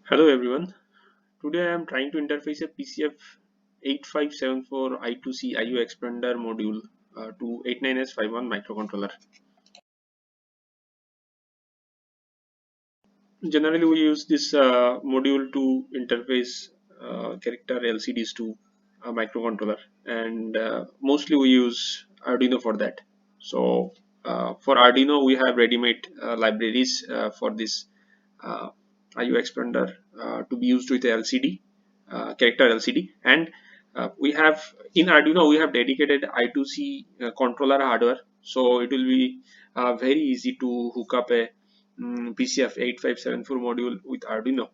Hello everyone. Today I am trying to interface a PCF8574 I2C IO Expander module to 89S51 microcontroller. Generally, we use this module to interface character LCDs to a microcontroller, and mostly we use Arduino for that. So, for Arduino, we have ready-made libraries for this uh, IO expander to be used with a LCD, character LCD, and we have in Arduino we have dedicated I2C controller hardware, so it will be very easy to hook up a PCF8574 module with Arduino.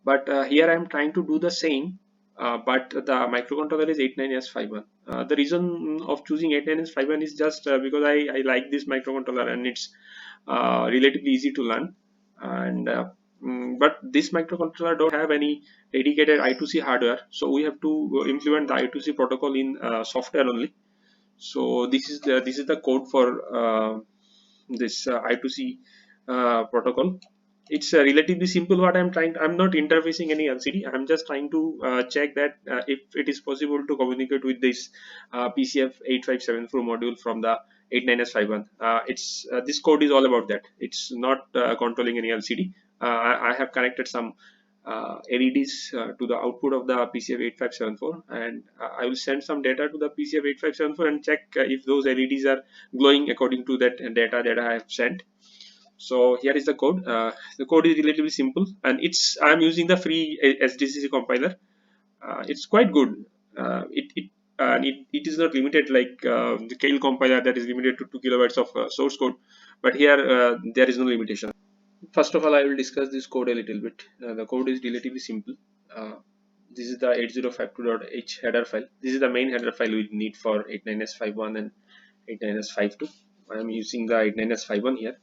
But here I am trying to do the same, but the microcontroller is 89S51. The reason of choosing 89S51 is just because I like this microcontroller and it's relatively easy to learn. And but this microcontroller don't have any dedicated I2C hardware, so we have to implement the I2C protocol in software only. So this is the code for this I2C protocol. It's relatively simple. What I'm not interfacing any LCD. I'm just trying to check that if it is possible to communicate with this PCF8574 module from the 89S51. It's this code is all about that. It's not controlling any LCD. I have connected some LEDs to the output of the PCF8574, and I will send some data to the PCF8574 and check if those LEDs are glowing according to that data that I have sent. So here is the code. The code is relatively simple, and I'm using the free SDCC compiler. It's quite good. It is not limited like the Kale compiler that is limited to 2 kilobytes of source code, but here there is no limitation. First of all, I will discuss this code a little bit. The code is relatively simple. Uh, this is the 8052.h header file. This is the main header file we need for 89S51 and 89S52. I am using the 89S51 here,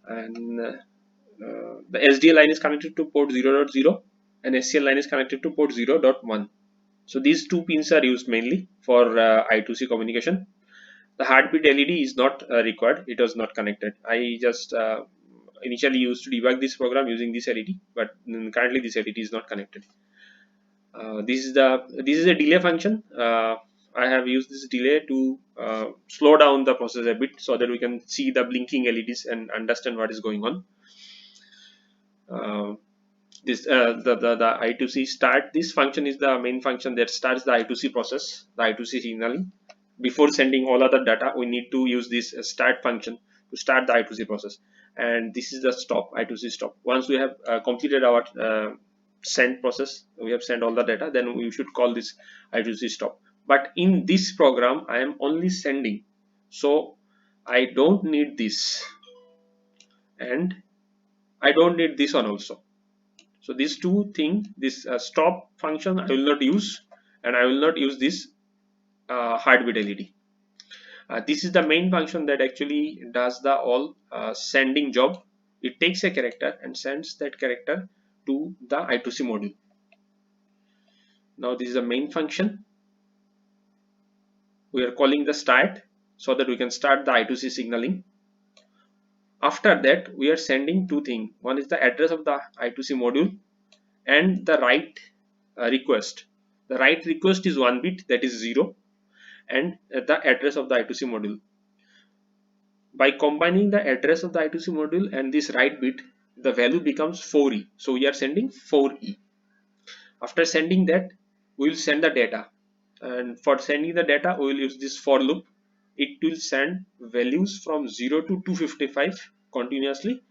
and the SDA line is connected to port 0.0 and SCL line is connected to port 0.1. So these two pins are used mainly for I2C communication. The heartbeat LED is not required. It was not connected. I just initially used to debug this program using this LED, but currently this LED is not connected. This is a delay function. I have used this delay to slow down the process a bit so that we can see the blinking LEDs and understand what is going on. The I2C start. This function is the main function that starts the I2C process, the I2C signaling. Before sending all other data, we need to use this start function to start the I2C process. And this is the stop, I2C stop. Once we have completed our send process, we have sent all the data, then we should call this I2C stop. But in this program, I am only sending, so I don't need this, and I don't need this one also. So these two things, this stop function I will not use, and I will not use this heartbeat LED. This is the main function that actually does the all sending job. It takes a character and sends that character to the I2C module. Now this is the main function. We are calling the start so that we can start the I2C signaling. After that, we are sending two things. One is the address of the I2C module and the write request. The write request is 1 bit, that is 0, and the address of the I2C module. By combining the address of the I2C module and this write bit, the value becomes 4e. So we are sending 4e. After sending that, we will send the data. And for sending the data, we will use this for loop. It will send values from 0 to 255 continuously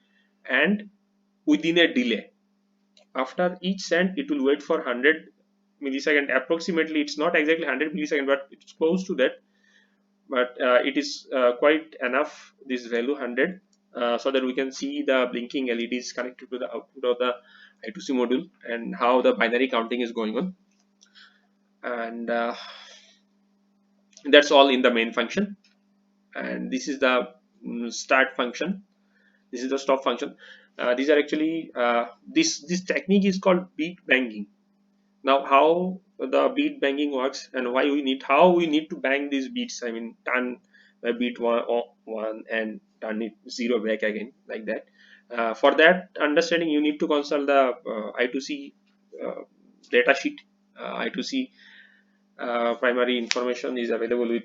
and within a delay. After each send, it will wait for 100 millisecond approximately. It's not exactly 100 millisecond, but it's close to that. But it is quite enough, this value 100, so that we can see the blinking LEDs connected to the output of the I2C module and how the binary counting is going on. And that's all in the main function. And this is the start function. This is the stop function. These are actually this technique is called beat banging. Now, how the beat banging works and how we need to bang these beats. I mean, turn beat one and turn it 0 back again, like that. For that understanding, you need to consult the I2C uh, data sheet. I2C primary information is available with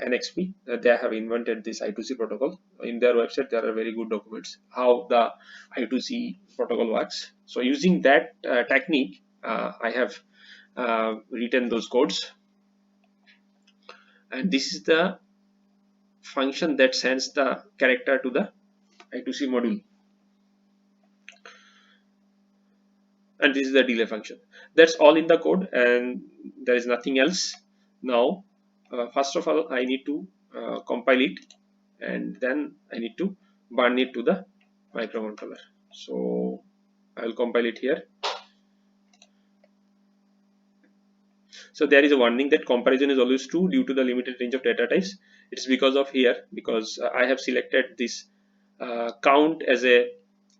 NXP. They have invented this I2C protocol. In their website, there are very good documents how the I2C protocol works. So using that technique, I have written those codes, and this is the function that sends the character to the I2C module, and this is the delay function. That's all in the code, and there is nothing else. Now, first of all, I need to compile it, and then I need to burn it to the microcontroller. So I will compile it here. So there is a warning that comparison is always true due to the limited range of data types. It's because of here, because I have selected this count as a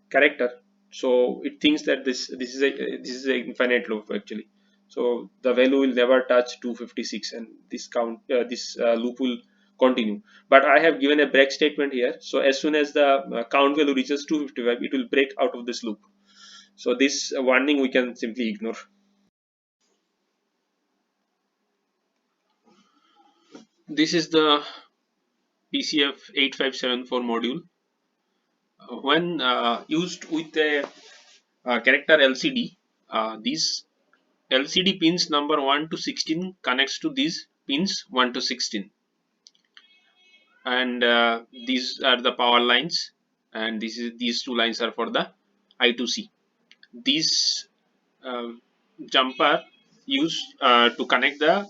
character, so it thinks that this is a infinite loop actually. So the value will never touch 256, and this loop will continue. But I have given a break statement here, so as soon as the count value reaches 255, it will break out of this loop. So this warning we can simply ignore. This is the PCF8574 module. When used with a character LCD, these LCD pins number 1 to 16 connects to these pins 1 to 16, and these are the power lines, and these two lines are for the I2C. These jumper used to connect the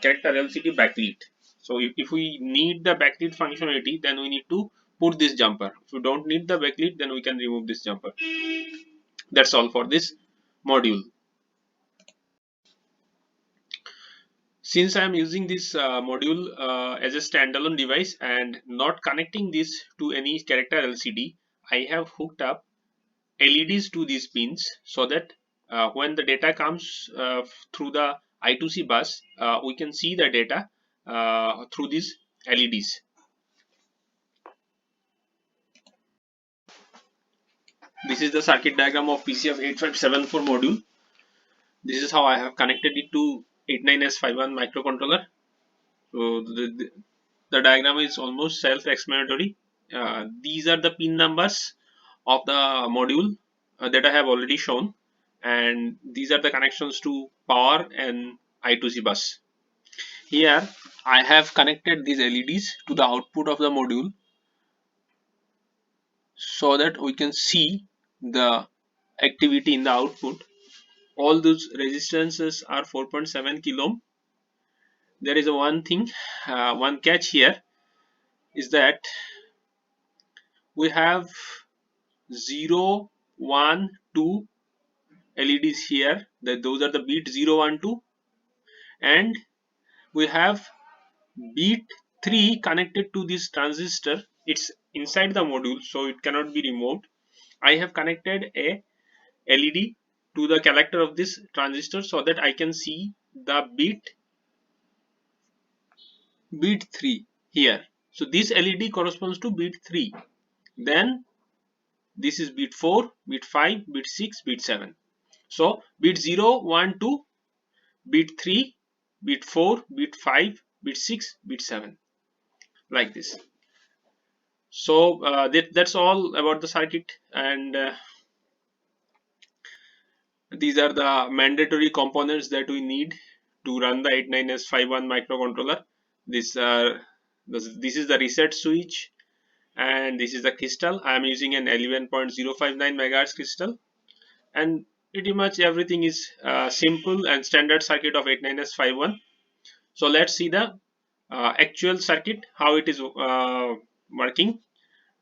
character LCD backlit. So if we need the backlit functionality, then we need to put this jumper. If we don't need the backlit, then we can remove this jumper. That's all for this module. Since I am using this module as a standalone device and not connecting this to any character LCD, I have hooked up LEDs to these pins, so that when the data comes through the I2C bus, we can see the data through these LEDs. This is the circuit diagram of PCF8574 module. This is how I have connected it to 89S51 microcontroller. So the diagram is almost self-explanatory. These are the pin numbers of the module that I have already shown, and these are the connections to power and I2C bus. Here I have connected these LEDs to the output of the module, so that we can see the activity in the output. All those resistances are 4.7 kilo ohm. There is a one thing, one catch here is that we have 0, 1, 2 LEDs here, that those are the bit 0, 1, 2, and we have bit 3 connected to this transistor. It's inside the module, so it cannot be removed. I have connected a LED to the collector of this transistor, so that I can see the bit 3 here. So this LED corresponds to bit 3. Then this is bit 4, bit 5, bit 6, bit 7. So bit 0, 1, 2, bit 3, bit 4, bit 5, bit 6, bit 7, like this. So that's all about the circuit, and these are the mandatory components that we need to run the 89S51 microcontroller. This is the reset switch, and this is the crystal. I am using an 11.059 megahertz crystal, and pretty much everything is simple and standard circuit of 89S51. So let's see the actual circuit, how it is working,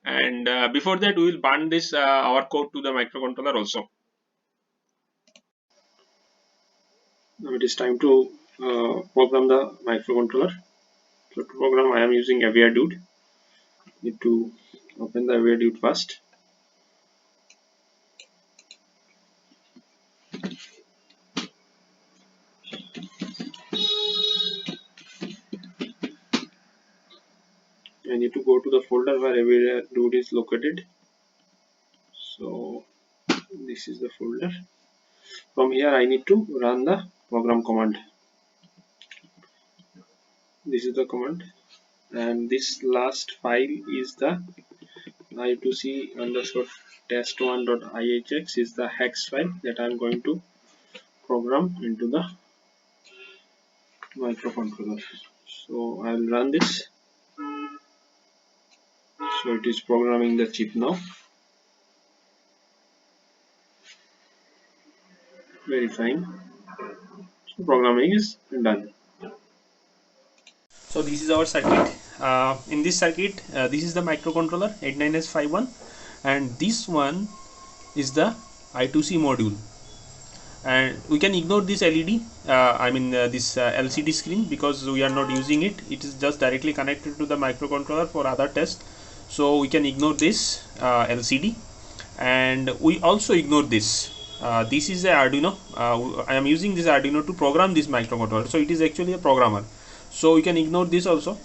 and before that we will burn this our code to the microcontroller also. Now it is time to program the microcontroller. So to program, I am using a Dude. Need to open the Dude first. I need to go to the folder folder where every root is located. So this is the folder. From here I need to run the program command. This is the command, and this last file is the I2C underscore test1.ihx is the hex file that I'm going to program into the microcontroller. So I'll run this. So it is programming the chip now. Verifying. So programming is done. So this is our circuit. In this circuit, this is the microcontroller 89S51, and this one is the I2C module. And we can ignore this LED, this LCD screen, because we are not using it. It is just directly connected to the microcontroller for other tests. So we can ignore this LCD, and we also ignore this. This is a Arduino. I am using this Arduino to program this microcontroller, so it is actually a programmer. So we can ignore this also.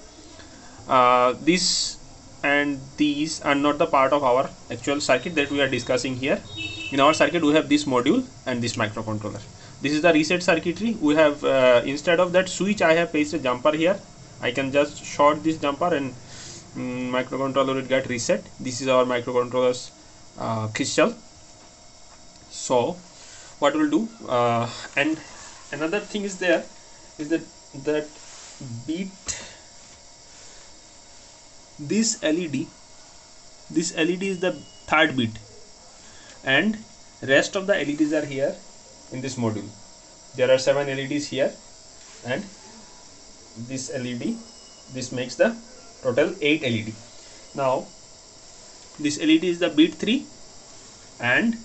This and these are not the part of our actual circuit that we are discussing here. In our circuit we have this module and this microcontroller. This is the reset circuitry. We have instead of that switch, I have placed a jumper here. I can just short this jumper and microcontroller will get reset. This is our microcontroller's crystal. So what we'll do, and another thing is there, is that bit, this LED is the third bit, and rest of the LEDs are here in this module. There are 7 LEDs here, and this LED, this makes the total 8 LED. Now this LED is the bit 3, and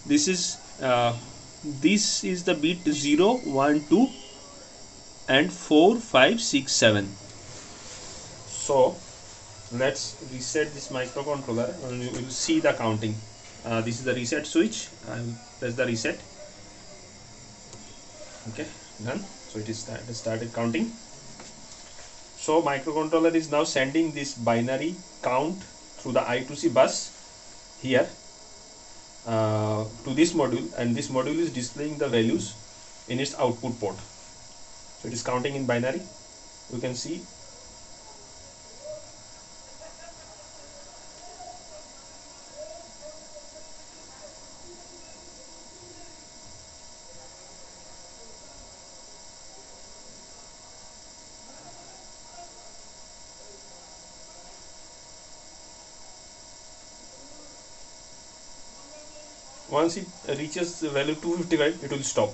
this is the bit 0, 1, 2 and 4, 5, 6, 7. So let's reset this microcontroller and you will see the counting. This is the reset switch. I will press the reset. Okay, done. So it is started counting. So microcontroller is now sending this binary count through the I2C bus here to this module, and this module is displaying the values in its output port. So it is counting in binary. You can see once it reaches the value 255, it will stop.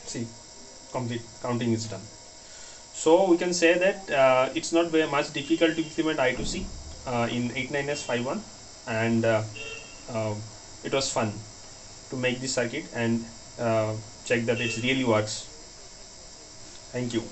See, complete counting is done. So we can say that it's not very much difficult to implement I2C in 89S51, and it was fun to make this circuit and check that it really works. Thank you.